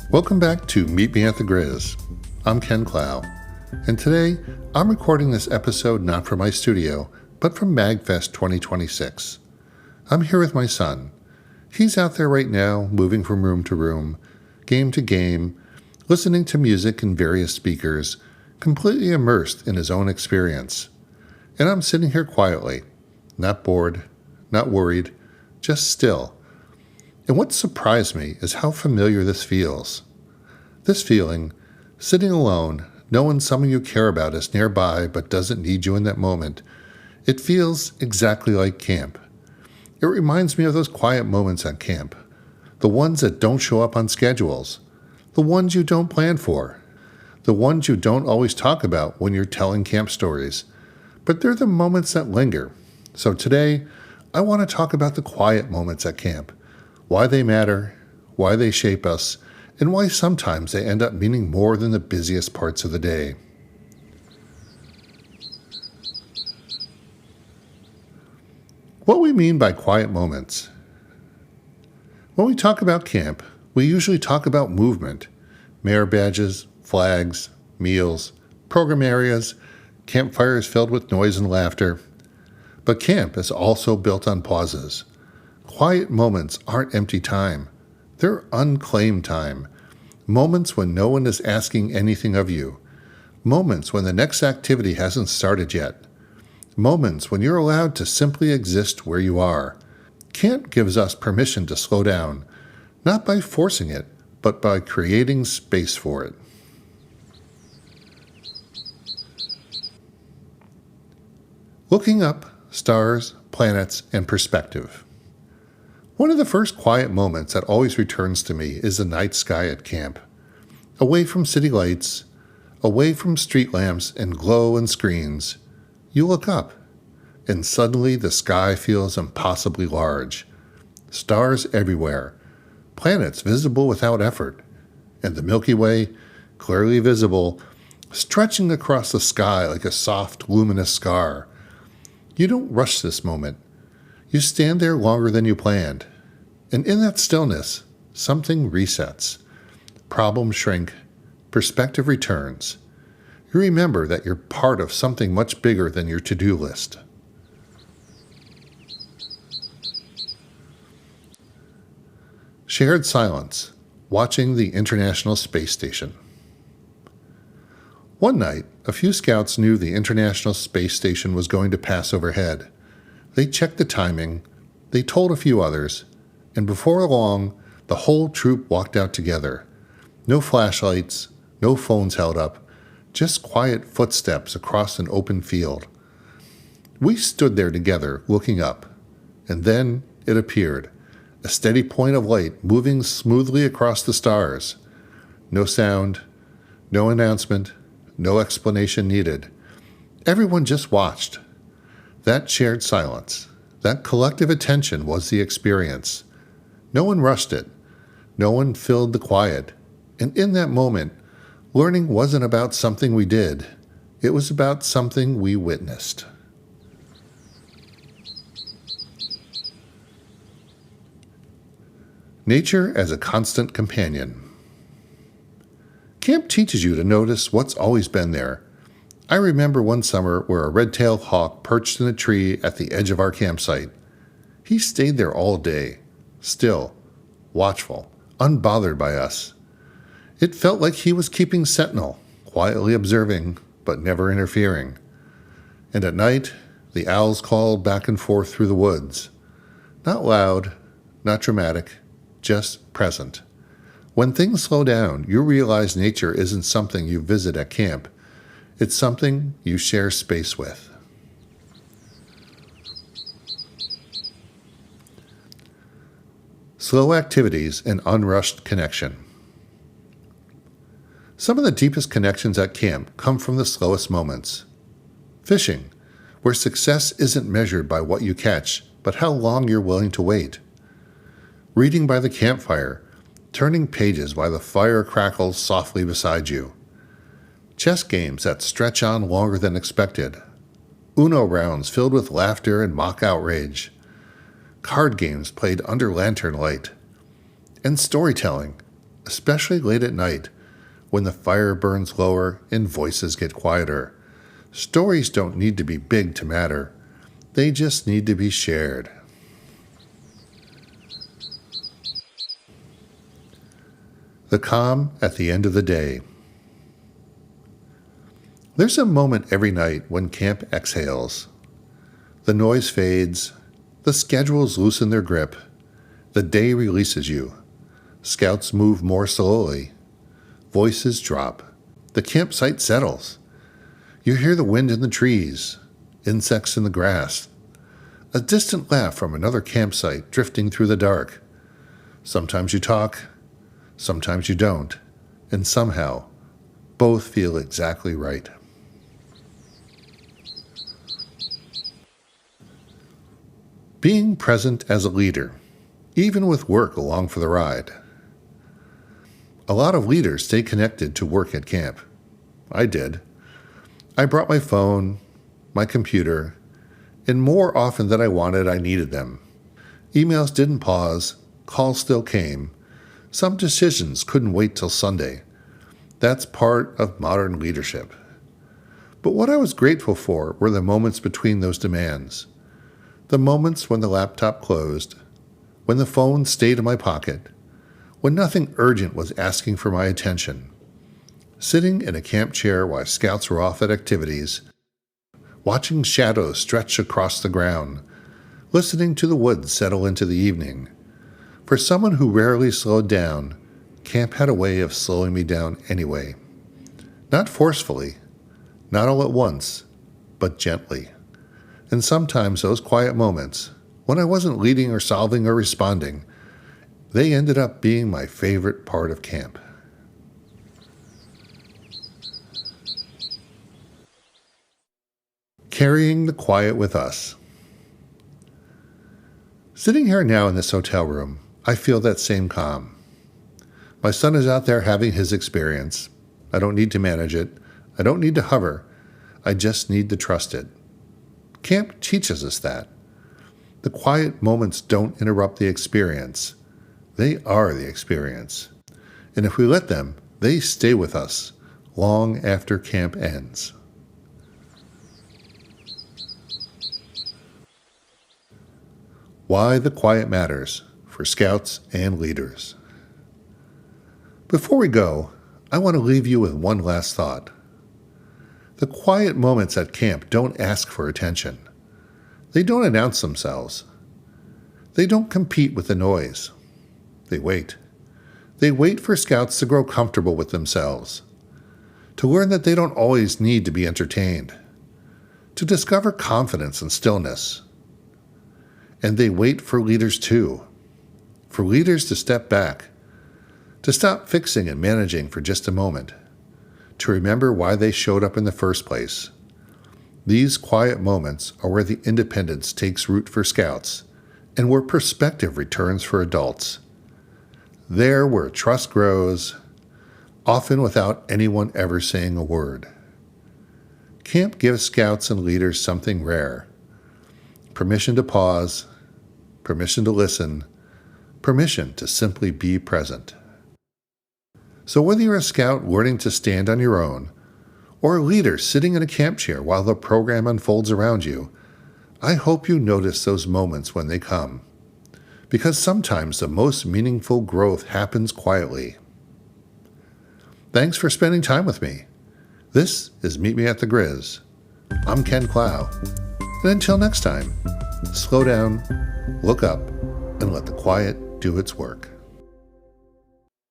Welcome back to Meet Me at the Grizz. I'm Ken Clough, and today I'm recording this episode not from my studio, but from MagFest 2026. I'm here with my son. He's out there right now, moving from room to room, game to game, listening to music in various speakers, completely immersed in his own experience. And I'm sitting here quietly, not bored, not worried, just still. And what surprised me is how familiar this feels. This feeling, sitting alone, knowing someone you care about is nearby but doesn't need you in that moment, it feels exactly like camp. It reminds me of those quiet moments at camp, the ones that don't show up on schedules, the ones you don't plan for, the ones you don't always talk about when you're telling camp stories, but they're the moments that linger. So today, I want to talk about the quiet moments at camp, why they matter, why they shape us, and why sometimes they end up meaning more than the busiest parts of the day. What we mean by quiet moments. When we talk about camp, we usually talk about movement, merit badges, flags, meals, program areas, campfires filled with noise and laughter. But camp is also built on pauses. Quiet moments aren't empty time. They're unclaimed time. Moments when no one is asking anything of you. Moments when the next activity hasn't started yet. Moments when you're allowed to simply exist where you are. Camp gives us permission to slow down, not by forcing it, but by creating space for it. Looking up, stars, planets, and perspective. One of the first quiet moments that always returns to me is the night sky at camp. Away from city lights, away from street lamps and glow and screens, you look up, and suddenly the sky feels impossibly large. Stars everywhere, planets visible without effort, and the Milky Way, clearly visible, stretching across the sky like a soft, luminous scar. You don't rush this moment. You stand there longer than you planned, and in that stillness, something resets. Problems shrink, perspective returns. You remember that you're part of something much bigger than your to-do list. Shared silence, watching the International Space Station. One night, a few scouts knew the International Space Station was going to pass overhead. They checked the timing, they told a few others, and before long, the whole troop walked out together. No flashlights, no phones held up, just quiet footsteps across an open field. We stood there together, looking up, and then it appeared, a steady point of light moving smoothly across the stars. No sound, no announcement, no explanation needed. Everyone just watched. That shared silence, that collective attention was the experience. No one rushed it. No one filled the quiet. And in that moment, learning wasn't about something we did. It was about something we witnessed. Nature as a constant companion. Camp teaches you to notice what's always been there. I remember one summer where a red-tailed hawk perched in a tree at the edge of our campsite. He stayed there all day, still, watchful, unbothered by us. It felt like he was keeping sentinel, quietly observing, but never interfering. And at night, the owls called back and forth through the woods. Not loud, not dramatic, just present. When things slow down, you realize nature isn't something you visit at camp. It's something you share space with. Slow activities and unrushed connection. Some of the deepest connections at camp come from the slowest moments. Fishing, where success isn't measured by what you catch, but how long you're willing to wait. Reading by the campfire, turning pages while the fire crackles softly beside you. Chess games that stretch on longer than expected. Uno rounds filled with laughter and mock outrage. Card games played under lantern light. And storytelling, especially late at night when the fire burns lower and voices get quieter. Stories don't need to be big to matter. They just need to be shared. The calm at the end of the day. There's a moment every night when camp exhales. The noise fades, the schedules loosen their grip, the day releases you. Scouts move more slowly. Voices drop. The campsite settles. You hear the wind in the trees, insects in the grass, a distant laugh from another campsite drifting through the dark. Sometimes you talk, sometimes you don't, and somehow both feel exactly right. Being present as a leader, even with work along for the ride. A lot of leaders stay connected to work at camp. I did. I brought my phone, my computer, and more often than I wanted, I needed them. Emails didn't pause, calls still came. Some decisions couldn't wait till Sunday. That's part of modern leadership. But what I was grateful for were the moments between those demands. The moments when the laptop closed, when the phone stayed in my pocket, when nothing urgent was asking for my attention. Sitting in a camp chair while scouts were off at activities, watching shadows stretch across the ground, listening to the woods settle into the evening. For someone who rarely slowed down, camp had a way of slowing me down anyway. Not forcefully, not all at once, but gently. And sometimes those quiet moments, when I wasn't leading or solving or responding, they ended up being my favorite part of camp. Carrying the quiet with us. Sitting here now in this hotel room, I feel that same calm. My son is out there having his experience. I don't need to manage it. I don't need to hover. I just need to trust it. Camp teaches us that. The quiet moments don't interrupt the experience. They are the experience. And if we let them, they stay with us long after camp ends. Why the quiet matters for scouts and leaders. Before we go, I want to leave you with one last thought. The quiet moments at camp don't ask for attention. They don't announce themselves. They don't compete with the noise. They wait. They wait for scouts to grow comfortable with themselves, to learn that they don't always need to be entertained, to discover confidence and stillness. And they wait for leaders too, for leaders to step back, to stop fixing and managing for just a moment, to remember why they showed up in the first place. These quiet moments are where the independence takes root for scouts and where perspective returns for adults. There where trust grows, often without anyone ever saying a word. Camp gives scouts and leaders something rare. Permission to pause, permission to listen, permission to simply be present. So whether you're a scout learning to stand on your own, or a leader sitting in a camp chair while the program unfolds around you, I hope you notice those moments when they come, because sometimes the most meaningful growth happens quietly. Thanks for spending time with me. This is Meet Me at the Grizz. I'm Ken Clough, and until next time, slow down, look up, and let the quiet do its work.